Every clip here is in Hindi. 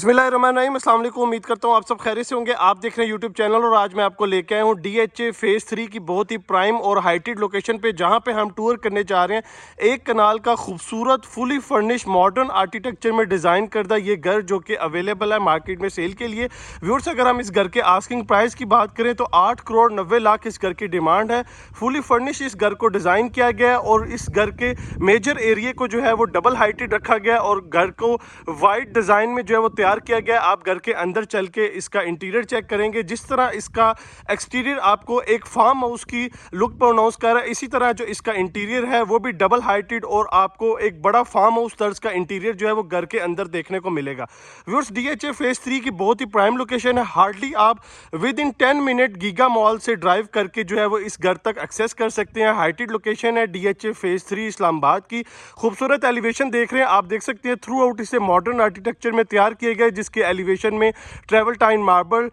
बिस्मिल्लाहिर्रहमानिर्रहीम, अस्सलाम वालेकुम। उम्मीद करता हूँ आप सब खैरियत से होंगे। आप देख रहे हैं यूट्यूब चैनल और आज मैं आपको लेके आया हूँ DHA फेज़ 3 की बहुत ही प्राइम और हाइटेड लोकेशन पे, जहाँ पे हम टूर करने जा रहे हैं एक कनाल का खूबसूरत फुली फर्निश मॉडर्न आर्किटेक्चर में डिज़ाइन करदा ये घर, जो कि अवेलेबल है मार्केट में सेल के लिए। व्यूअर्स, अगर हम इस घर के आस्किंग प्राइस की बात करें तो 8 करोड़ 90 लाख इस घर की डिमांड है। फुली फर्निश इस घर को डिज़ाइन किया गया है और इस घर के मेजर एरिए को जो है वो डबल हाइटेड रखा गया है और घर को वाइट डिज़ाइन में जो है वो तैयार किया गया है। आप घर के अंदर चल के इसका इंटीरियर चेक करेंगे, जिस तरह इसका एक्सटीरियर आपको एक फार्म हाउस की लुक प्रोनाउंस कर रहा है, इसी तरह जो इसका इंटीरियर है वो भी डबल हाइटेड और आपको एक बड़ा फार्म हाउस तर्ज का इंटीरियर जो है वो घर के अंदर देखने को मिलेगा। व्यूअर्स, DHA फेज़ 3 की बहुत ही प्राइम लोकेशन है। हार्डली आप with in 10 minute giga mall से ड्राइव करके जो है वो इस घर तक एक्सेस कर सकते हैं। हाइटेड लोकेशन है DHA फेज़ 3 इस्लामाबाद की। खूबसूरत एलिवेशन देख रहे हैं, आप देख सकते हैं थ्रू आउट इसे मॉडर्न आर्किटेक्चर में तैयार किए गए, जिसके एलिवेशन में ट्रेवल टाइन मार्बल,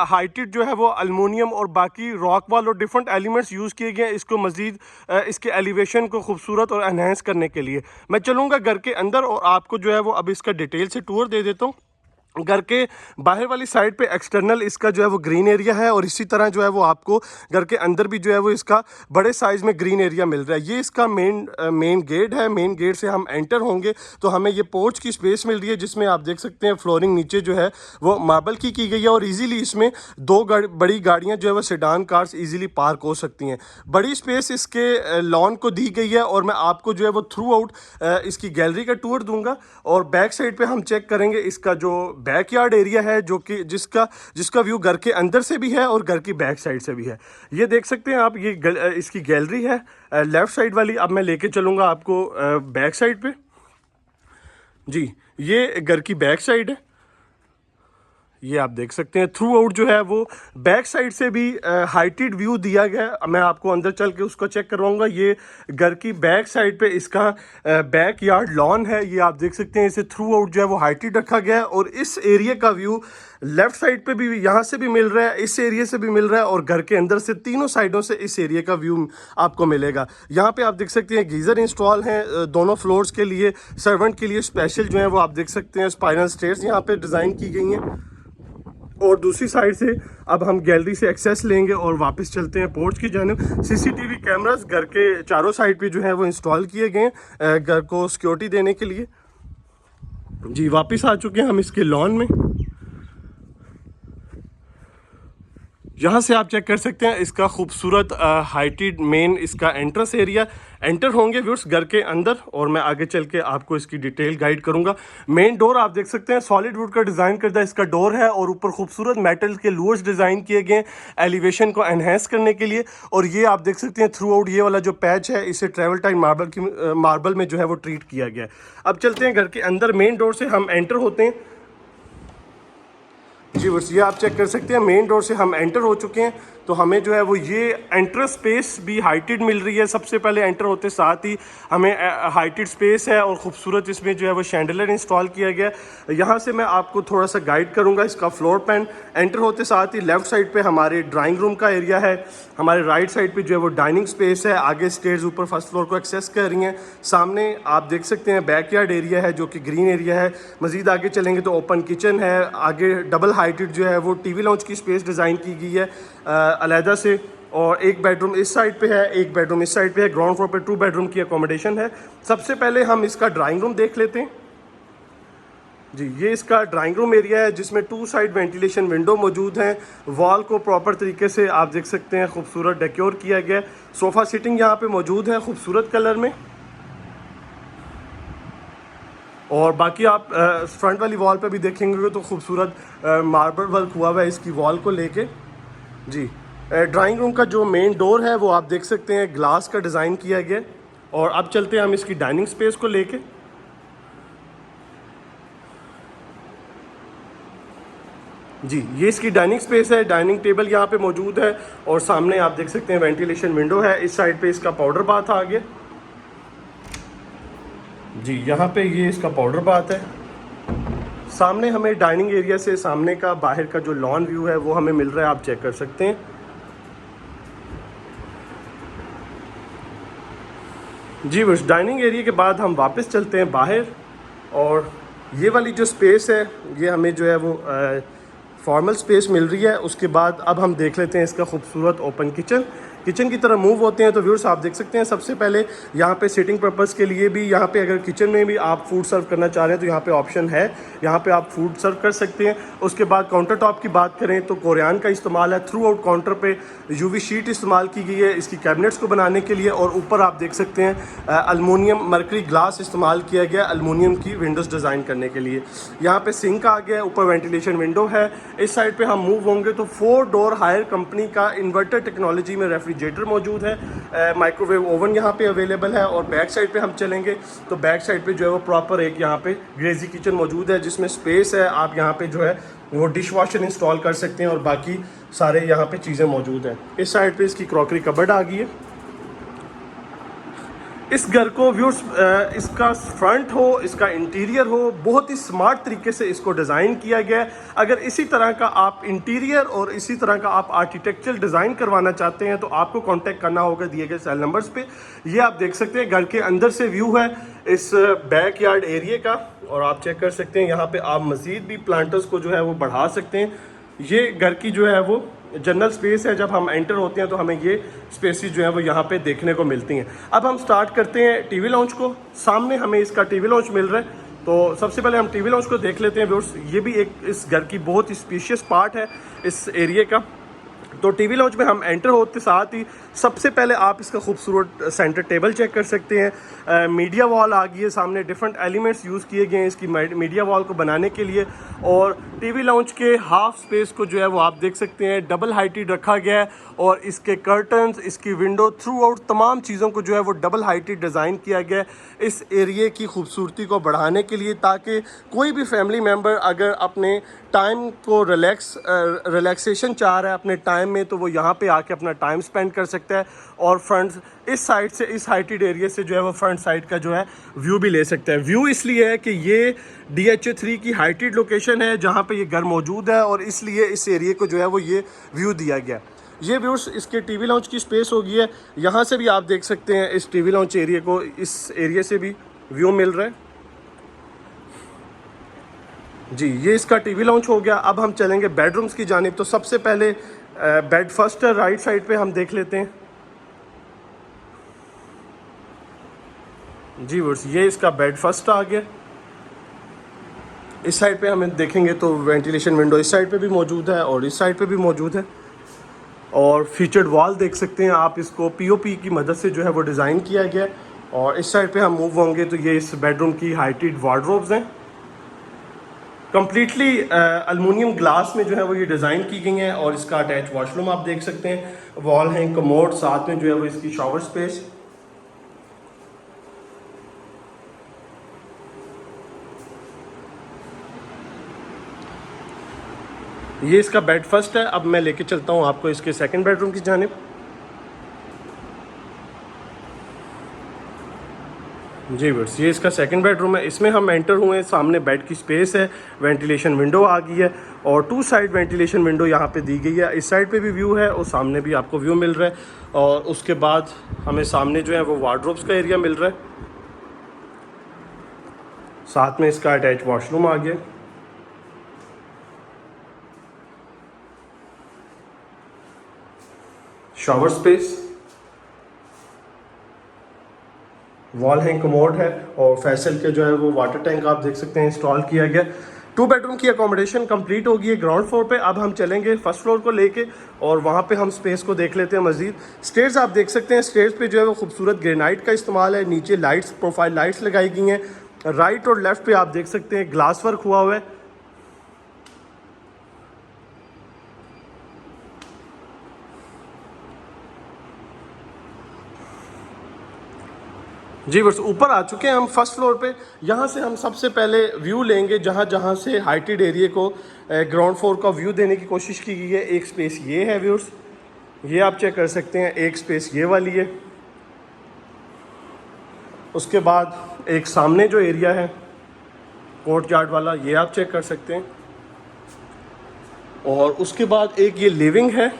हाइटेड जो है वो अल्मोनियम और बाकी रॉक वाल और डिफरेंट एलिमेंट्स यूज़ किए गए हैं इसको मज़ीद इसके एलिवेशन को खूबसूरत और एनहेंस करने के लिए। मैं चलूँगा घर के अंदर और आपको जो है वो अब इसका डिटेल से टूर दे देता हूँ। घर के बाहर वाली साइड पे एक्सटर्नल इसका जो है वो ग्रीन एरिया है और इसी तरह जो है वो आपको घर के अंदर भी जो है वो इसका बड़े साइज़ में ग्रीन एरिया मिल रहा है। ये इसका मेन गेट है। मेन गेट से हम एंटर होंगे तो हमें ये पोर्च की स्पेस मिल रही है, जिसमें आप देख सकते हैं फ्लोरिंग नीचे जो है वो मार्बल की गई है और ईजीली इसमें दो बड़ी गाड़ियाँ जो है वो सेडान कार्स ईजिली पार्क हो सकती हैं। बड़ी स्पेस इसके लॉन को दी गई है और मैं आपको जो है वो थ्रू आउट इसकी गैलरी का टूर दूंगा और बैक साइड पे हम चेक करेंगे इसका जो बैकयार्ड एरिया है, जो कि जिसका व्यू घर के अंदर से भी है और घर की बैक साइड से भी है। ये देख सकते हैं आप, ये इसकी गैलरी है लेफ़्ट साइड वाली। अब मैं लेके चलूँगा आपको बैक साइड पे। जी, ये घर की बैक साइड है। ये आप देख सकते हैं थ्रू आउट जो है वो बैक साइड से भी हाइटेड व्यू दिया गया। मैं आपको अंदर चल के उसको चेक करवाऊंगा। ये घर की बैक साइड पे इसका बैक यार्ड लॉन है। ये आप देख सकते हैं, इसे थ्रू आउट जो है वो हाइटेड रखा गया है और इस एरिया का व्यू लेफ्ट साइड पे भी यहाँ से भी मिल रहा है, इस एरिया से भी मिल रहा है और घर के अंदर से तीनों साइडों से इस एरिया का व्यू आपको मिलेगा। यहाँ पे आप देख सकते हैं गीज़र इंस्टॉल हैं दोनों फ्लोर्स के लिए। सर्वेंट के लिए स्पेशल जो है वो आप देख सकते हैं स्पाइरल स्टेयर्स यहाँ पे डिज़ाइन की गई हैं। और दूसरी साइड से अब हम गैलरी से एक्सेस लेंगे और वापस चलते हैं पोर्च की जानिब। CCTV कैमरास घर के चारों साइड पे जो है वो इंस्टॉल किए गए हैं घर को सिक्योरिटी देने के लिए। जी, वापस आ चुके हैं हम इसके लॉन में। यहाँ से आप चेक कर सकते हैं इसका खूबसूरत हाइटेड मेन इसका एंट्रेंस एरिया। एंटर होंगे व्यूअर्स घर के अंदर और मैं आगे चल के आपको इसकी डिटेल गाइड करूंगा। मेन डोर आप देख सकते हैं सॉलिड वुड का डिज़ाइन करता इसका डोर है और ऊपर खूबसूरत मेटल के लूअर्स डिज़ाइन किए गए एलिवेशन को एनहेंस करने के लिए। और ये आप देख सकते हैं थ्रू आउट ये वाला जो पैच है इसे ट्रेवल टाइम मार्बल में जो है वो ट्रीट किया गया है। अब चलते हैं घर के अंदर। मेन डोर से हम एंटर होते हैं। जी बस, ये आप चेक कर सकते हैं मेन डोर से हम एंटर हो चुके हैं तो हमें जो है वो ये एंटर स्पेस भी हाइटेड मिल रही है। सबसे पहले एंटर होते साथ ही हमें हाइटेड स्पेस है और ख़ूबसूरत इसमें जो है वो शैंडलियर इंस्टॉल किया गया। यहाँ से मैं आपको थोड़ा सा गाइड करूँगा इसका फ्लोर प्लान। एंटर होते साथ ही लेफ़्ट साइड पे हमारे ड्राइंग रूम का एरिया है, हमारे राइट साइड पे जो है वो डाइनिंग स्पेस है, आगे स्टेयर्स ऊपर फर्स्ट फ्लोर को एक्सेस कर रही हैं। सामने आप देख सकते हैं बैकयार्ड एरिया है जो कि ग्रीन एरिया है। मज़ीद आगे चलेंगे तो ओपन किचन है, आगे डबल हाइटेड जो है वो TV लाउंज की स्पेस डिज़ाइन की गई है अलहदा से। और एक बेडरूम इस साइड पे है, एक बेडरूम इस साइड पे है। ग्राउंड फ्लोर पे 2 बेडरूम की अकोमोडेशन है। सबसे पहले हम इसका ड्राइंग रूम देख लेते हैं। जी, ये इसका ड्राइंग रूम एरिया है जिसमें 2 साइड वेंटिलेशन विंडो मौजूद हैं। वॉल को प्रॉपर तरीके से आप देख सकते हैं खूबसूरत डेकोर किया गया। सोफ़ा सिटिंग यहाँ पे मौजूद है खूबसूरत कलर में। और बाकी आप फ्रंट वाली वॉल पे भी देखेंगे तो खूबसूरत मार्बल वर्क हुआ हुआ है इसकी वॉल को लेके। जी, ड्राइंग रूम का जो मेन डोर है वो आप देख सकते हैं ग्लास का डिज़ाइन किया गया। और अब चलते हैं हम इसकी डाइनिंग स्पेस को लेके। जी, ये इसकी डाइनिंग स्पेस है। डाइनिंग टेबल यहाँ पे मौजूद है और सामने आप देख सकते हैं वेंटिलेशन विंडो है। इस साइड पे इसका पाउडर बाथ आ गया। जी, यहाँ पे ये इसका पाउडर बाथ है। सामने हमें डाइनिंग एरिया से सामने का बाहर का जो लॉन व्यू है वो हमें मिल रहा है, आप चेक कर सकते हैं। जी बस, डाइनिंग एरिया के बाद हम वापस चलते हैं बाहर और ये वाली जो स्पेस है ये हमें जो है वो फॉर्मल स्पेस मिल रही है। उसके बाद अब हम देख लेते हैं इसका खूबसूरत ओपन किचन। किचन की तरह मूव होते हैं तो व्यूअर्स आप देख सकते हैं सबसे पहले यहाँ पे सिटिंग पर्पस के लिए भी, यहाँ पे अगर किचन में भी आप फूड सर्व करना चाह रहे हैं तो यहाँ पे ऑप्शन है, यहाँ पे आप फूड सर्व कर सकते हैं। उसके बाद काउंटर टॉप की बात करें तो कोरियान का इस्तेमाल है, थ्रू आउट काउंटर पे यूवी शीट इस्तेमाल की गई है इसकी कैबिनेट्स को बनाने के लिए। और ऊपर आप देख सकते हैं अलमोनियम मरकरी ग्लास इस्तेमाल किया गया अलमोनियम की विंडोज़ डिज़ाइन करने के लिए। यहाँ पे सिंक आ गया, ऊपर वेंटिलेशन विंडो है। इस साइड पे हम मूव होंगे तो 4 डोर हायर कंपनी का इन्वर्टर टेक्नोलॉजी में रेफ्रिजरेटर मौजूद है, माइक्रोवेव ओवन यहाँ पे अवेलेबल है। और बैक साइड पे हम चलेंगे तो बैक साइड पे जो है वो प्रॉपर एक यहाँ पे ग्रेजी किचन मौजूद है जिसमें स्पेस है, आप यहाँ पे जो है वो डिश वॉशर इंस्टॉल कर सकते हैं और बाकी सारे यहाँ पे चीज़ें मौजूद हैं। इस साइड पे इसकी क्रॉकरी कबर्ड आ गई है। इस घर को व्यूअर्स इसका फ्रंट हो, इसका इंटीरियर हो, बहुत ही स्मार्ट तरीके से इसको डिज़ाइन किया गया है। अगर इसी तरह का आप इंटीरियर और इसी तरह का आप आर्किटेक्चरल डिज़ाइन करवाना चाहते हैं तो आपको कांटेक्ट करना होगा दिए गए सेल नंबर्स पे। ये आप देख सकते हैं घर के अंदर से व्यू है इस बैक यार्ड एरिया का, और आप चेक कर सकते हैं यहाँ पे आप मज़ीद भी प्लांटर्स को जो है वो बढ़ा सकते हैं। ये घर की जो है वो जनरल स्पेस है, जब हम एंटर होते हैं तो हमें ये स्पेसेस जो है वो यहाँ पे देखने को मिलती हैं। अब हम स्टार्ट करते हैं टीवी लॉन्च को। सामने हमें इसका टीवी लॉन्च मिल रहा है तो सबसे पहले हम टीवी लॉन्च को देख लेते हैं व्यूअर्स। ये भी एक इस घर की बहुत ही स्पेशियस पार्ट है इस एरिया का। तो टीवी लॉन्च में हम एंटर होते साथ ही सबसे पहले आप इसका खूबसूरत सेंटर टेबल चेक कर सकते हैं। मीडिया वॉल आ गई है सामने, डिफरेंट एलिमेंट्स यूज़ किए गए हैं इसकी मीडिया वॉल को बनाने के लिए। और टीवी लॉन्च के हाफ स्पेस को जो है वो आप देख सकते हैं डबल हाइटेड रखा गया है और इसके कर्टन्स, इसकी विंडो, थ्रू आउट तमाम चीज़ों को जो है वो डबल हाइटेड डिज़ाइन किया गया है इस एरिए की खूबसूरती को बढ़ाने के लिए, ताकि कोई भी फैमिली मेम्बर अगर अपने टाइम को रिलैक्सेशन चाह रहा है अपने टाइम में तो वो यहाँ पे आके अपना टाइम स्पेंड कर सकता है। और फ्रंट इस साइड से, इस हाइटेड एरिया से जो है वो फ्रंट साइड का जो है व्यू भी ले सकता है। व्यू इसलिए है कि ये DHA3 की हाइटेड लोकेशन है जहाँ पे ये घर मौजूद है और इसलिए इस एरिया को जो है वो ये व्यू दिया गया। ये व्यूअर्स इसके टीवी लॉन्च की स्पेस होगी है। यहाँ से भी आप देख सकते हैं इस टीवी लॉन्च एरिया को, इस एरिया से भी व्यू मिल रहा है जी। ये इसका टीवी लॉन्च हो गया। अब हम चलेंगे बेडरूम्स की जानिब। तो सबसे पहले बेड फर्स्ट है, राइट साइड पे हम देख लेते हैं जी व्यूअर्स। ये इसका बेड फर्स्ट आ गया। इस साइड पे हमें देखेंगे तो वेंटिलेशन विंडो इस साइड पे भी मौजूद है और इस साइड पे भी मौजूद है। और फीचर्ड वॉल देख सकते हैं आप, इसको POP की मदद से जो है वो डिज़ाइन किया गया है। और इस साइड पे हम मूव होंगे तो ये इस बेडरूम की हाइटेड वार्डरोब्स हैं, कम्प्लीटली अलुमिनियम ग्लास में जो है वो ये डिज़ाइन की गई हैं। और इसका अटैच वॉशरूम आप देख सकते हैं, वॉल है, कमोड, साथ में जो है वो इसकी शॉवर स्पेस। ये इसका बेड फर्स्ट है। अब मैं लेके चलता हूँ आपको इसके सेकंड बेडरूम की जानिब। जी बस ये इसका सेकंड बेडरूम है। इसमें हम एंटर हुए हैं, सामने बेड की स्पेस है, वेंटिलेशन विंडो आ गई है और 2 साइड वेंटिलेशन विंडो यहाँ पे दी गई है। इस साइड पे भी व्यू है और सामने भी आपको व्यू मिल रहा है। और उसके बाद हमें सामने जो है वो वार्डरोब्स का एरिया मिल रहा है, साथ में इसका अटैच वॉशरूम आ गया। Shower space, wall hang commode है और फैसल के जो है वो वाटर टैंक आप देख सकते हैं इंस्टॉल किया गया। 2 बेडरूम की अकोमोडेशन कंप्लीट होगी है ग्राउंड फ्लोर पे। अब हम चलेंगे फर्स्ट फ्लोर को लेके और वहाँ पे हम स्पेस को देख लेते हैं मज़ीद। स्टेयर्स आप देख सकते हैं, स्टेयर्स पे जो है वो खूबसूरत ग्रेनाइट का इस्तेमाल है। नीचे लाइट्स, प्रोफाइल लाइट्स लगाई गई हैं। राइट और लेफ्ट पे आप देख सकते हैं ग्लास वर्क हुआ हुआ है। जी बस ऊपर आ चुके हैं हम फर्स्ट फ्लोर पे। यहाँ से हम सबसे पहले व्यू लेंगे जहाँ से हाइटेड एरिया को ग्राउंड फ्लोर का व्यू देने की कोशिश की गई है। एक स्पेस ये है व्यूअर्स, ये आप चेक कर सकते हैं। एक स्पेस ये वाली है। उसके बाद एक सामने जो एरिया है कोर्ट यार्ड वाला, ये आप चेक कर सकते हैं। और उसके बाद एक ये लिविंग है,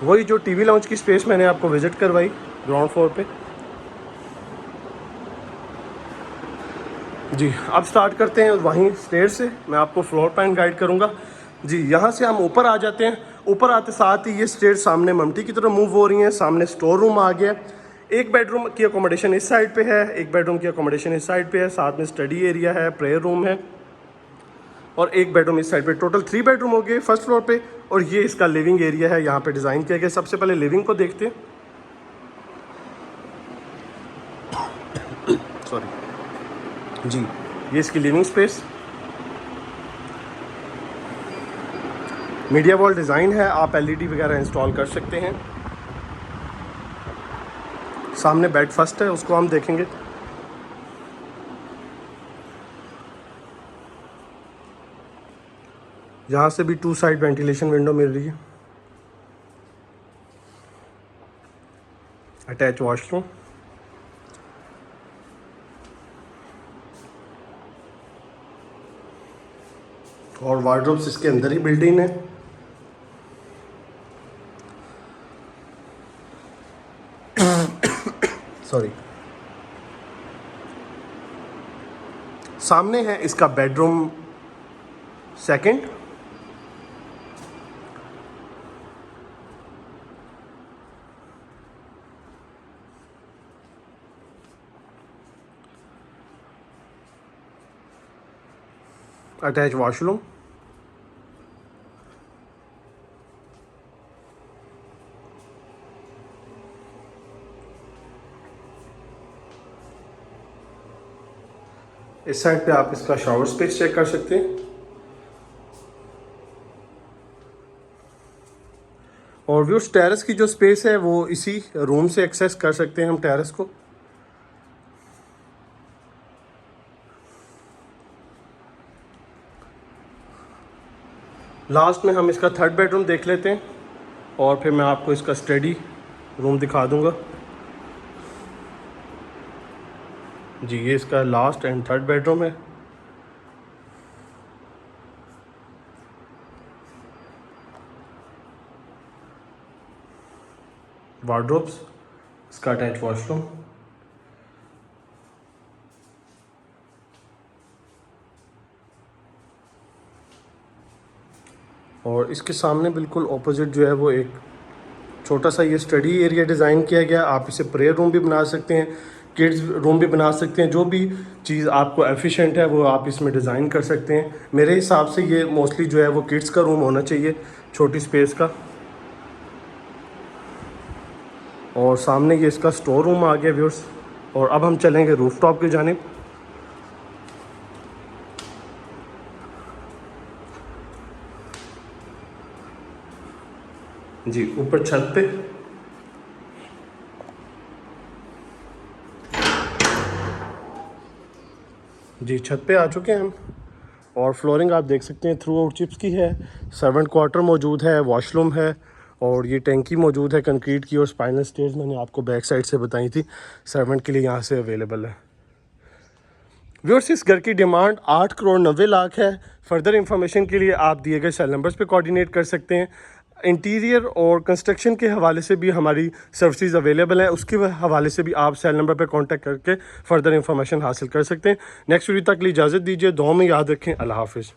वही जो टीवी लॉन्च की स्पेस मैंने आपको विजिट करवाई ग्राउंड फ्लोर पे। जी अब स्टार्ट करते हैं वहीं स्टेयर से। मैं आपको फ्लोर प्लान गाइड करूंगा। जी यहाँ से हम ऊपर आ जाते हैं। ऊपर आते साथ ही ये स्टेयर सामने ममटी की तरफ मूव हो रही हैं। सामने स्टोर रूम आ गया। एक बेडरूम की अकोमोडेशन इस साइड पे है, एक बेडरूम की अकोमोडेशन इस साइड पे है। साथ में स्टडी एरिया है, प्रेयर रूम है और एक बेडरूम इस साइड पे। टोटल 3 बेडरूम हो गए फर्स्ट फ्लोर पे। और ये इसका लिविंग एरिया है, यहाँ पे डिज़ाइन किया गया। सबसे पहले लिविंग को देखते हैं। सॉरी जी, ये इसकी living space media wall design है। आप एलईडी वगैरह इंस्टॉल कर सकते हैं। सामने बेड फर्स्ट है, उसको हम देखेंगे। यहाँ से भी 2 साइड वेंटिलेशन विंडो मिल रही है। अटैच वॉशरूम और वार्डरोब्स इसके अंदर ही बिल्डिंग है। सॉरी, सामने है इसका बेडरूम सेकंड। अटैच वॉशरूम इस साइड पे आप इसका शावर स्पेस चेक कर सकते हैं। और व्यूअर्स टेरेस की जो स्पेस है वो इसी रूम से एक्सेस कर सकते हैं हम टेरेस को। लास्ट में हम इसका 3rd बेडरूम देख लेते हैं और फिर मैं आपको इसका स्टडी रूम दिखा दूंगा। जी ये इसका लास्ट एंड 3rd बेडरूम है। वार्डरोब्स, इसका अटैच वॉशरूम और इसके सामने बिल्कुल ऑपोजिट जो है वो एक छोटा सा ये स्टडी एरिया डिज़ाइन किया गया। आप इसे प्रेयर रूम भी बना सकते हैं, किड्स रूम भी बना सकते हैं। जो भी चीज़ आपको एफिशिएंट है वो आप इसमें डिज़ाइन कर सकते हैं। मेरे हिसाब से ये मोस्टली जो है वो किड्स का रूम होना चाहिए, छोटी स्पेस का। और सामने ये इसका स्टोर रूम आ गया व्यूअर्स। और अब हम चलेंगे रूफटॉप की जानिब। जी ऊपर छत पे जी छत पे आ चुके हैं हम। और फ्लोरिंग आप देख सकते हैं थ्रू आउट चिप्स की है। सर्वेंट क्वार्टर मौजूद है, वॉशरूम है और ये टैंकी मौजूद है कंक्रीट की। और स्पाइनल स्टेयर्स मैंने आपको बैक साइड से बताई थी, सर्वेंट के लिए यहाँ से अवेलेबल है। व्यूअर्स इस घर की डिमांड 8 करोड़ 90 लाख है। फर्दर इंफॉर्मेशन के लिए आप दिए गए सेल नंबर्स पे कोऑर्डिनेट कर सकते हैं। इंटीरियर और कंस्ट्रक्शन के हवाले से भी हमारी सर्विसेज अवेलेबल हैं, उसके हवाले से भी आप सेल नंबर पर कांटेक्ट करके फर्दर इंफॉर्मेशन हासिल कर सकते हैं। नेक्स्ट वीडियो तक के लिए इजाज़त दीजिए। दुआ में याद रखें। अल्लाह हाफिज़।